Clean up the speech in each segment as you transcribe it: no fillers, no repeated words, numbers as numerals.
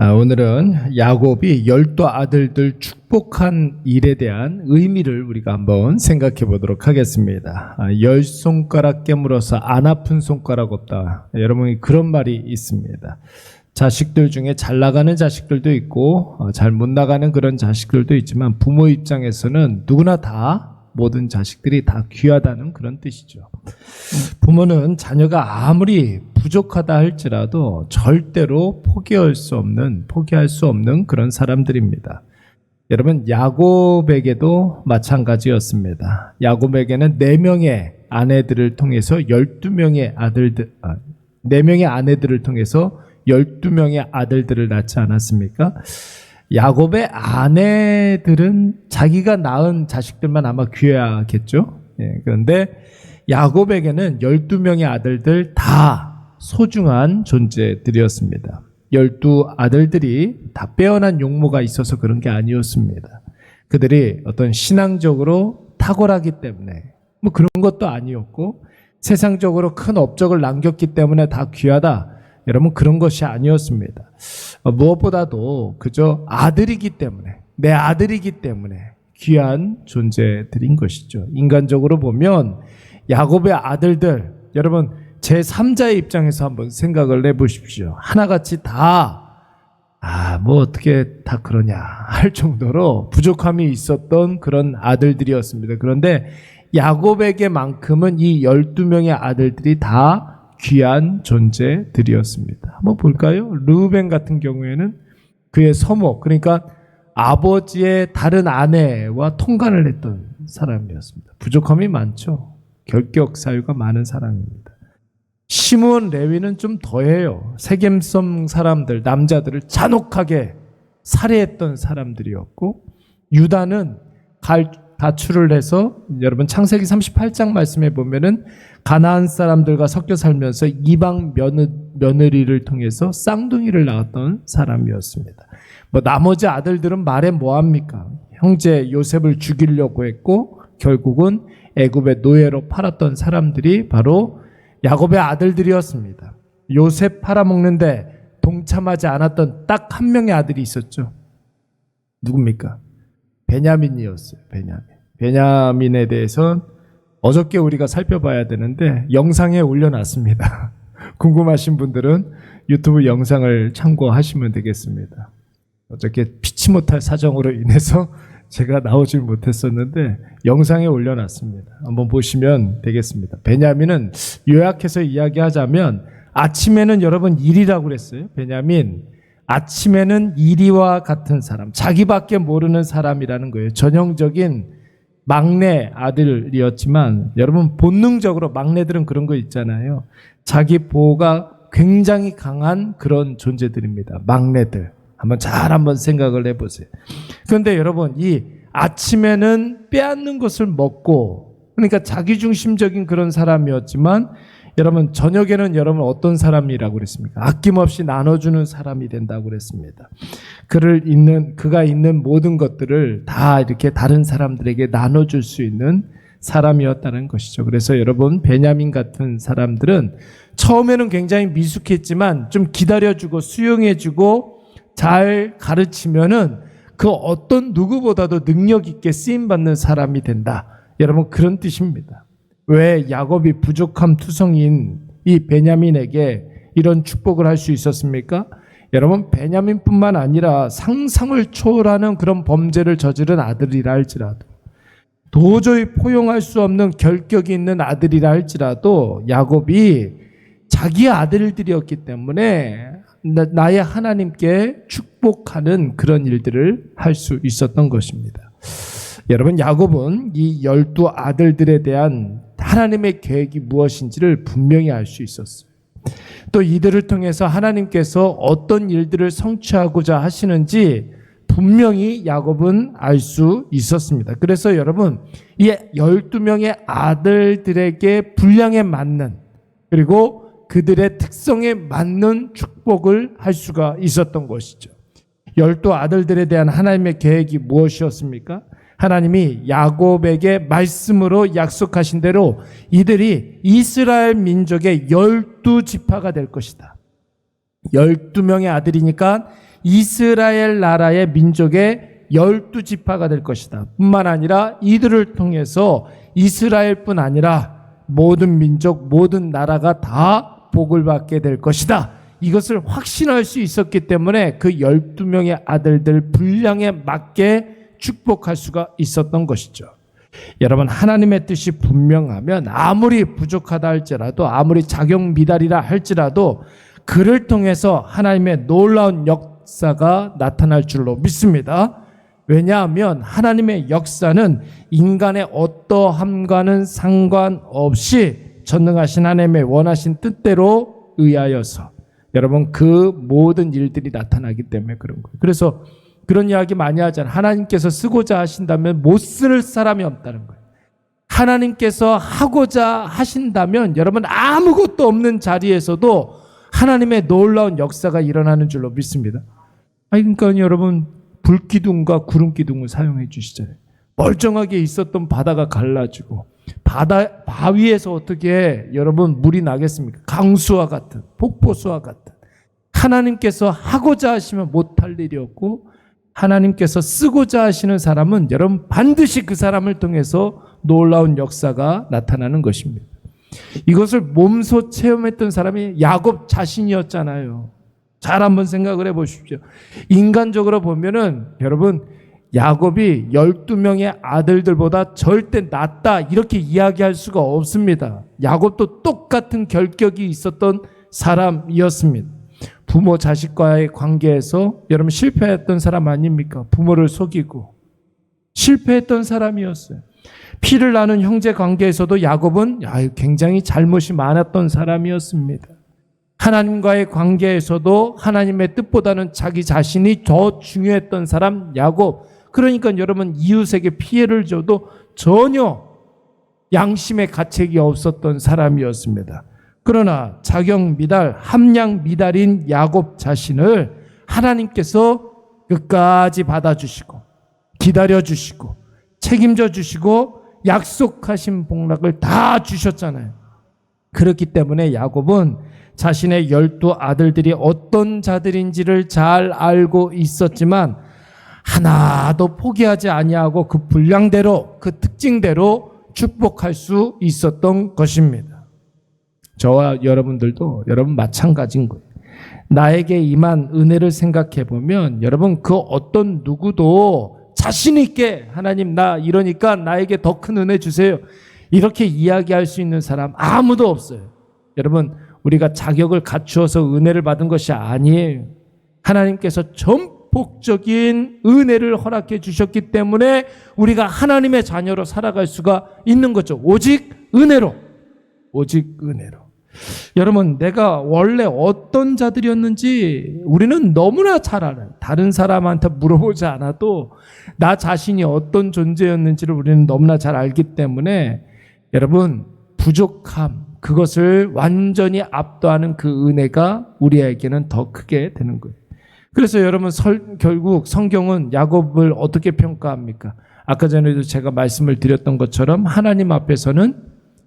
오늘은 야곱이 12아들들 축복한 일에 대한 의미를 우리가 한번 생각해 보도록 하겠습니다. 10손가락 깨물어서 안 아픈 손가락 없다. 여러분이 그런 말이 있습니다. 자식들 중에 잘 나가는 자식들도 있고 잘 못 나가는 그런 자식들도 있지만 부모 입장에서는 누구나 다 모든 자식들이 다 귀하다는 그런 뜻이죠. 부모는 자녀가 아무리 부족하다 할지라도 절대로 포기할 수 없는 그런 사람들입니다. 여러분, 야곱에게도 마찬가지였습니다. 야곱에게는 4명의 아내들을 통해서 12명의 아내들을 통해서 12명의 아들들을 낳지 않았습니까? 야곱의 아내들은 자기가 낳은 자식들만 아마 귀하겠죠. 그런데 야곱에게는 12명의 아들들 다 소중한 존재들이었습니다. 12아들들이 다 빼어난 용모가 있어서 그런 게 아니었습니다. 그들이 어떤 신앙적으로 탁월하기 때문에 그런 것도 아니었고 세상적으로 큰 업적을 남겼기 때문에 다 귀하다. 여러분, 그런 것이 아니었습니다. 무엇보다도 그저 아들이기 때문에, 내 아들이기 때문에 귀한 존재들인 것이죠. 인간적으로 보면 야곱의 아들들, 여러분 제3자의 입장에서 한번 생각을 해보십시오. 하나같이 다 어떻게 다 그러냐 할 정도로 부족함이 있었던 그런 아들들이었습니다. 그런데 야곱에게만큼은 이 12명의 아들들이 다 귀한 존재들이었습니다. 한번 볼까요? 르우벤 같은 경우에는 그의 서목, 그러니까 아버지의 다른 아내와 통간을 했던 사람이었습니다. 부족함이 많죠. 결격 사유가 많은 사람입니다. 시므온, 레위는 좀 더해요. 세겜섬 사람들, 남자들을 잔혹하게 살해했던 사람들이었고, 유다는 가출을 해서, 여러분 창세기 38장 말씀에 보면은 가나안 사람들과 섞여 살면서 이방 며느리를 통해서 쌍둥이를 낳았던 사람이었습니다. 나머지 아들들은 말해 뭐합니까? 형제 요셉을 죽이려고 했고 결국은 애굽의 노예로 팔았던 사람들이 바로 야곱의 아들들이었습니다. 요셉 팔아먹는데 동참하지 않았던 딱 한 명의 아들이 있었죠. 누굽니까? 베냐민이었어요. 베냐민에 대해서 어저께 우리가 살펴봐야 되는데 영상에 올려놨습니다. 궁금하신 분들은 유튜브 영상을 참고하시면 되겠습니다. 어저께 피치 못할 사정으로 인해서 제가 나오질 못했었는데 영상에 올려놨습니다. 한번 보시면 되겠습니다. 베냐민은 요약해서 이야기하자면 아침에는 여러분 일이라고 그랬어요. 베냐민, 아침에는 이리와 같은 사람, 자기밖에 모르는 사람이라는 거예요. 전형적인 막내 아들이었지만 여러분 본능적으로 막내들은 그런 거 있잖아요. 자기 보호가 굉장히 강한 그런 존재들입니다. 막내들. 한번 생각을 해보세요. 그런데 여러분, 이 아침에는 빼앗는 것을 먹고, 그러니까 자기중심적인 그런 사람이었지만 여러분 저녁에는 여러분 어떤 사람이라고 그랬습니까? 아낌없이 나눠주는 사람이 된다고 그랬습니다. 그가 있는 모든 것들을 다 이렇게 다른 사람들에게 나눠줄 수 있는 사람이었다는 것이죠. 그래서 여러분 베냐민 같은 사람들은 처음에는 굉장히 미숙했지만 좀 기다려주고 수용해주고 잘 가르치면은 그 어떤 누구보다도 능력 있게 쓰임받는 사람이 된다. 여러분 그런 뜻입니다. 왜 야곱이 부족함 투성이인 이 베냐민에게 이런 축복을 할 수 있었습니까? 여러분 베냐민뿐만 아니라 상상을 초월하는 그런 범죄를 저지른 아들이라 할지라도 도저히 포용할 수 없는 결격이 있는 아들이라 할지라도 야곱이 자기 아들들이었기 때문에 나의 하나님께 축복하는 그런 일들을 할 수 있었던 것입니다. 여러분 야곱은 이 12아들들에 대한 하나님의 계획이 무엇인지를 분명히 알 수 있었어요. 또 이들을 통해서 하나님께서 어떤 일들을 성취하고자 하시는지 분명히 야곱은 알 수 있었습니다. 그래서 여러분 이 12명의 아들들에게 분량에 맞는 그리고 그들의 특성에 맞는 축복을 할 수가 있었던 것이죠. 12아들들에 대한 하나님의 계획이 무엇이었습니까? 하나님이 야곱에게 말씀으로 약속하신 대로 이들이 이스라엘 민족의 12지파가 될 것이다. 12명의 아들이니까 이스라엘 나라의 민족의 12지파가 될 것이다. 뿐만 아니라 이들을 통해서 이스라엘뿐 아니라 모든 민족, 모든 나라가 다 복을 받게 될 것이다. 이것을 확신할 수 있었기 때문에 그 12명의 아들들 분량에 맞게 축복할 수가 있었던 것이죠. 여러분, 하나님의 뜻이 분명하면 아무리 부족하다 할지라도, 아무리 자격 미달이라 할지라도 그를 통해서 하나님의 놀라운 역사가 나타날 줄로 믿습니다. 왜냐하면 하나님의 역사는 인간의 어떠함과는 상관없이 전능하신 하나님의 원하신 뜻대로 의하여서 여러분 그 모든 일들이 나타나기 때문에 그런 거예요. 그래서 그런 이야기 많이 하잖아요. 하나님께서 쓰고자 하신다면 못 쓸 사람이 없다는 거예요. 하나님께서 하고자 하신다면 여러분 아무것도 없는 자리에서도 하나님의 놀라운 역사가 일어나는 줄로 믿습니다. 그러니까 여러분 불기둥과 구름기둥을 사용해 주시잖아요. 멀쩡하게 있었던 바다가 갈라지고 바위에서 어떻게 여러분 물이 나겠습니까? 강수와 같은, 폭포수와 같은. 하나님께서 하고자 하시면 못할 일이 없고 하나님께서 쓰고자 하시는 사람은 여러분 반드시 그 사람을 통해서 놀라운 역사가 나타나는 것입니다. 이것을 몸소 체험했던 사람이 야곱 자신이었잖아요. 잘 한번 생각을 해보십시오. 인간적으로 보면은 여러분 야곱이 12명의 아들들보다 절대 낫다 이렇게 이야기할 수가 없습니다. 야곱도 똑같은 결격이 있었던 사람이었습니다. 부모 자식과의 관계에서 여러분 실패했던 사람 아닙니까? 부모를 속이고 실패했던 사람이었어요. 피를 나눈 형제 관계에서도 야곱은 굉장히 잘못이 많았던 사람이었습니다. 하나님과의 관계에서도 하나님의 뜻보다는 자기 자신이 더 중요했던 사람 야곱. 그러니까 여러분 이웃에게 피해를 줘도 전혀 양심의 가책이 없었던 사람이었습니다. 그러나 자격 미달, 함량 미달인 야곱 자신을 하나님께서 끝까지 받아주시고 기다려주시고 책임져 주시고 약속하신 복락을 다 주셨잖아요. 그렇기 때문에 야곱은 자신의 12 아들들이 어떤 자들인지를 잘 알고 있었지만 하나도 포기하지 아니하고 그 분량대로 그 특징대로 축복할 수 있었던 것입니다. 저와 여러분들도 여러분 마찬가지인 거예요. 나에게 임한 은혜를 생각해 보면 여러분 그 어떤 누구도 자신 있게 하나님 나 이러니까 나에게 더 큰 은혜 주세요 이렇게 이야기할 수 있는 사람 아무도 없어요. 여러분 우리가 자격을 갖추어서 은혜를 받은 것이 아니에요. 하나님께서 전폭적인 은혜를 허락해 주셨기 때문에 우리가 하나님의 자녀로 살아갈 수가 있는 거죠. 오직 은혜로. 오직 은혜로. 여러분 내가 원래 어떤 자들이었는지 우리는 너무나 잘 알아요. 다른 사람한테 물어보지 않아도 나 자신이 어떤 존재였는지를 우리는 너무나 잘 알기 때문에 여러분 부족함 그것을 완전히 압도하는 그 은혜가 우리에게는 더 크게 되는 거예요. 그래서 여러분 결국 성경은 야곱을 어떻게 평가합니까? 아까 전에도 제가 말씀을 드렸던 것처럼 하나님 앞에서는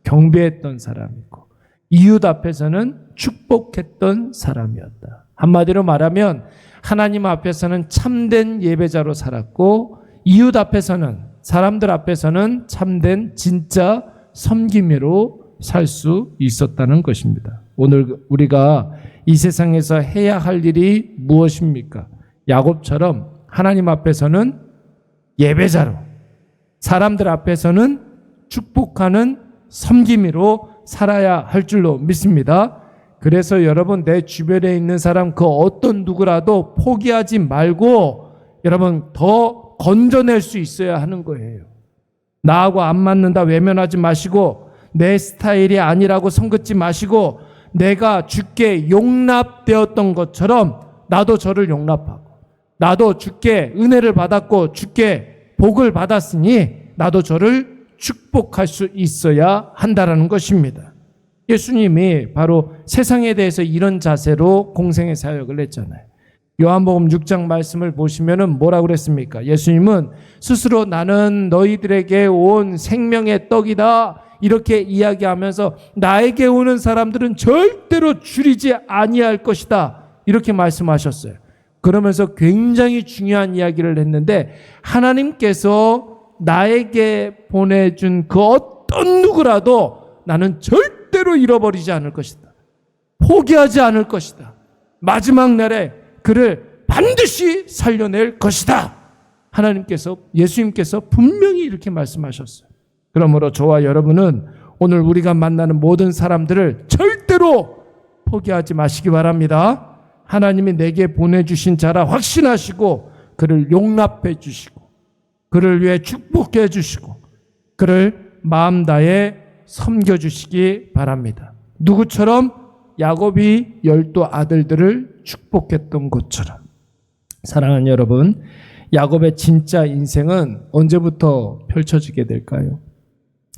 경배했던 사람이고 이웃 앞에서는 축복했던 사람이었다. 한마디로 말하면 하나님 앞에서는 참된 예배자로 살았고 이웃 앞에서는 사람들 앞에서는 참된 진짜 섬김으로 살 수 있었다는 것입니다. 오늘 우리가 이 세상에서 해야 할 일이 무엇입니까? 야곱처럼 하나님 앞에서는 예배자로 사람들 앞에서는 축복하는 섬김으로 살아야 할 줄로 믿습니다. 그래서 여러분 내 주변에 있는 사람 그 어떤 누구라도 포기하지 말고 여러분 더 건져낼 수 있어야 하는 거예요. 나하고 안 맞는다 외면하지 마시고 내 스타일이 아니라고 손긋지 마시고 내가 주께 용납되었던 것처럼 나도 저를 용납하고 나도 주께 은혜를 받았고 주께 복을 받았으니 나도 저를 축복할 수 있어야 한다라는 것입니다. 예수님이 바로 세상에 대해서 이런 자세로 공생의 사역을 했잖아요. 요한복음 6장 말씀을 보시면은 뭐라고 그랬습니까? 예수님은 스스로 나는 너희들에게 온 생명의 떡이다 이렇게 이야기하면서 나에게 오는 사람들은 절대로 줄이지 아니할 것이다 이렇게 말씀하셨어요. 그러면서 굉장히 중요한 이야기를 했는데, 하나님께서 나에게 보내준 그 어떤 누구라도 나는 절대로 잃어버리지 않을 것이다. 포기하지 않을 것이다. 마지막 날에 그를 반드시 살려낼 것이다. 하나님께서, 예수님께서 분명히 이렇게 말씀하셨어요. 그러므로 저와 여러분은 오늘 우리가 만나는 모든 사람들을 절대로 포기하지 마시기 바랍니다. 하나님이 내게 보내주신 자라 확신하시고 그를 용납해 주시고 그를 위해 축복해 주시고 그를 마음 다해 섬겨주시기 바랍니다. 누구처럼? 야곱이 12 아들들을 축복했던 것처럼. 사랑하는 여러분, 야곱의 진짜 인생은 언제부터 펼쳐지게 될까요?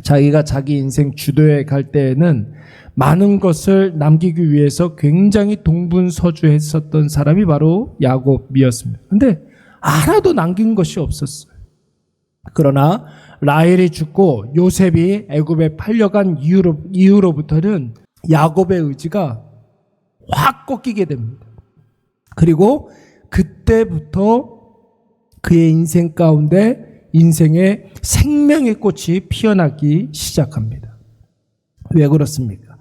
자기가 자기 인생 주도에 갈 때에는 많은 것을 남기기 위해서 굉장히 동분서주했었던 사람이 바로 야곱이었습니다. 근데 하나도 남긴 것이 없었어요. 그러나 라헬이 죽고 요셉이 애굽에 팔려간 이후로부터는 야곱의 의지가 확 꺾이게 됩니다. 그리고 그때부터 그의 인생 가운데 인생의 생명의 꽃이 피어나기 시작합니다. 왜 그렇습니까?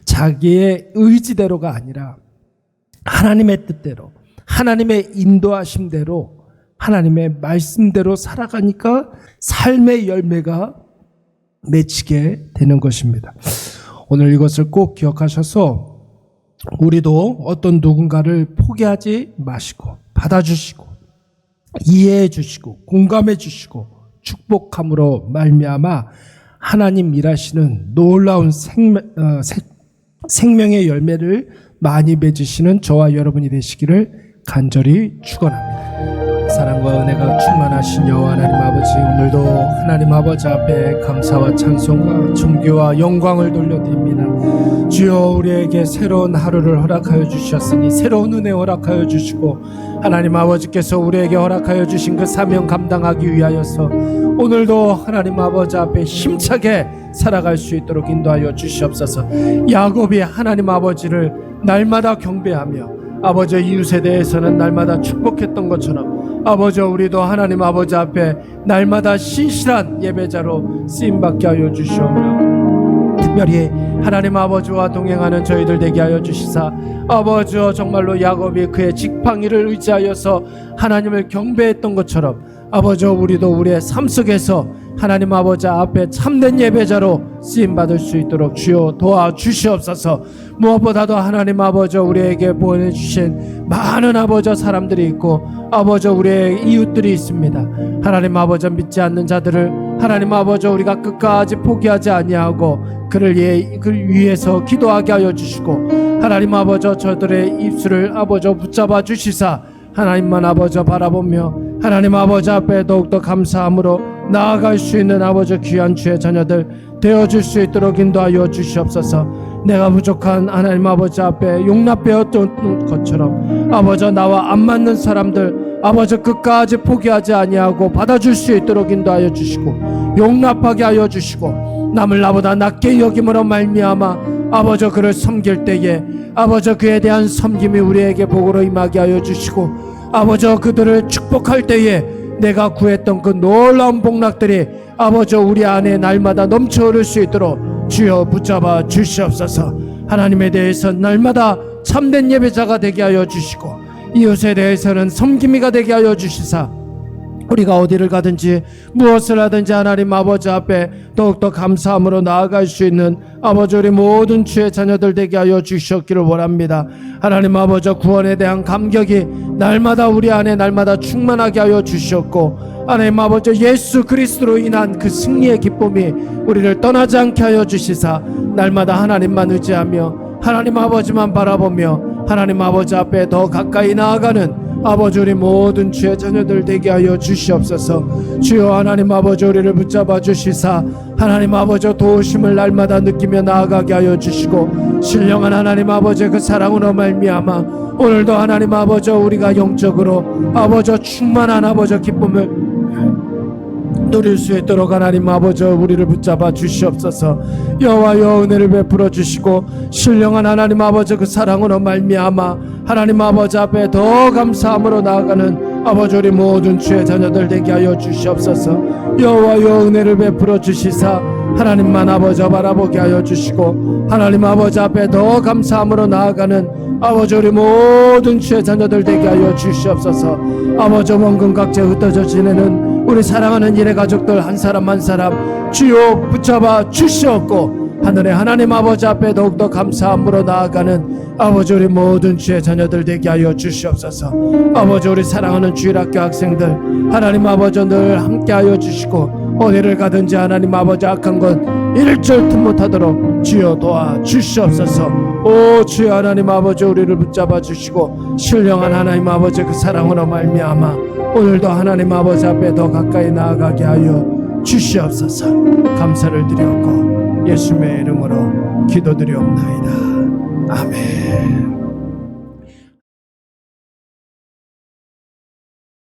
자기의 의지대로가 아니라 하나님의 뜻대로, 하나님의 인도하심대로, 하나님의 말씀대로 살아가니까 삶의 열매가 맺히게 되는 것입니다. 오늘 이것을 꼭 기억하셔서 우리도 어떤 누군가를 포기하지 마시고 받아주시고 이해해 주시고 공감해 주시고 축복함으로 말미암아 하나님 일하시는 놀라운 생명의 열매를 많이 맺으시는 저와 여러분이 되시기를 간절히 축원합니다. 사랑과 은혜가 충만하신 여호와 하나님 아버지, 오늘도 하나님 아버지 앞에 감사와 찬송과 존귀와 영광을 돌려드립니다. 주여, 우리에게 새로운 하루를 허락하여 주셨으니 새로운 은혜 허락하여 주시고 하나님 아버지께서 우리에게 허락하여 주신 그 사명 감당하기 위하여서 오늘도 하나님 아버지 앞에 힘차게 살아갈 수 있도록 인도하여 주시옵소서. 야곱이 하나님 아버지를 날마다 경배하며 아버지 이웃에 대해서는 날마다 축복했던 것처럼 아버지 우리도 하나님 아버지 앞에 날마다 신실한 예배자로 쓰임받게 하여 주시오며 특별히 하나님 아버지와 동행하는 저희들 되게 하여 주시사 아버지여 정말로 야곱이 그의 지팡이를 의지하여서 하나님을 경배했던 것처럼 아버지 우리도 우리의 삶 속에서 하나님 아버지 앞에 참된 예배자로 쓰임받을 수 있도록 주여 도와주시옵소서. 무엇보다도 하나님 아버지 우리에게 보내주신 많은 아버지 사람들이 있고 아버지 우리의 이웃들이 있습니다. 하나님 아버지 믿지 않는 자들을 하나님 아버지 우리가 끝까지 포기하지 아니하고 그를 위해서 기도하게 하여 주시고 하나님 아버지 저들의 입술을 아버지 붙잡아 주시사 하나님만 아버지 바라보며 하나님 아버지 앞에 더욱더 감사함으로 나아갈 수 있는 아버지 귀한 주의 자녀들 되어줄 수 있도록 인도하여 주시옵소서. 내가 부족한 하나님 아버지 앞에 용납되었던 것처럼 아버지 나와 안 맞는 사람들 아버지 끝까지 포기하지 아니하고 받아줄 수 있도록 인도하여 주시고 용납하게 하여 주시고 남을 나보다 낮게 여김으로 말미암아 아버지 그를 섬길 때에 아버지 그에 대한 섬김이 우리에게 복으로 임하게 하여 주시고 아버지 그들을 축복할 때에 내가 구했던 그 놀라운 복락들이 아버지 우리 안에 날마다 넘쳐 흐를 수 있도록 주여 붙잡아 주시옵소서. 하나님에 대해서 날마다 참된 예배자가 되게 하여 주시고 이웃에 대해서는 섬김이가 되게 하여 주시사 우리가 어디를 가든지 무엇을 하든지 하나님 아버지 앞에 더욱더 감사함으로 나아갈 수 있는 아버지 우리 모든 주의 자녀들 되게 하여 주시옵기를 원합니다. 하나님 아버지 구원에 대한 감격이 날마다 우리 안에 날마다 충만하게 하여 주시옵고 하나님 아버지 예수 그리스도로 인한 그 승리의 기쁨이 우리를 떠나지 않게 하여 주시사 날마다 하나님만 의지하며 하나님 아버지만 바라보며 하나님 아버지 앞에 더 가까이 나아가는 아버지 우리 모든 주의 자녀들 되게 하여 주시옵소서. 주여 하나님 아버지 우리를 붙잡아 주시사 하나님 아버지 도우심을 날마다 느끼며 나아가게 하여 주시고 신령한 하나님 아버지 그 사랑으로 말미암아 오늘도 하나님 아버지 우리가 영적으로 아버지 충만한 아버지 기쁨을 누릴 수 있도록 하나님 아버지 우리를 붙잡아 주시옵소서. 여호와여 은혜를 베풀어 주시고 신령한 하나님 아버지 그 사랑으로 말미암아 하나님 아버지 앞에 더 감사함으로 나아가는 아버지 우리 모든 주의 자녀들 되게 하여 주시옵소서. 여호와여 은혜를 베풀어 주시사 하나님만 아버지 바라보게 하여 주시고 하나님 아버지 앞에 더 감사함으로 나아가는 아버지 우리 모든 주의 자녀들 되게 하여 주시옵소서. 아버지 원근 각지에 흩어져 지내는 우리 사랑하는 일의 가족들 한 사람 한 사람 주여 붙잡아 주시옵고 하늘의 하나님 아버지 앞에 더욱더 감사함으로 나아가는 아버지 우리 모든 주의 자녀들 되게 하여 주시옵소서. 아버지 우리 사랑하는 주일학교 학생들 하나님 아버지 늘 함께 하여 주시고 어디를 가든지 하나님 아버지 악한 것 일절 틈 못하도록 주여 도와 주시옵소서. 오 주여 하나님 아버지 우리를 붙잡아 주시고 신령한 하나님 아버지 그 사랑으로 말미암아 오늘도 하나님 아버지 앞에 더 가까이 나아가게 하여 주시옵소서. 감사를 드렸고 예수님의 이름으로 기도드리옵나이다. 아멘.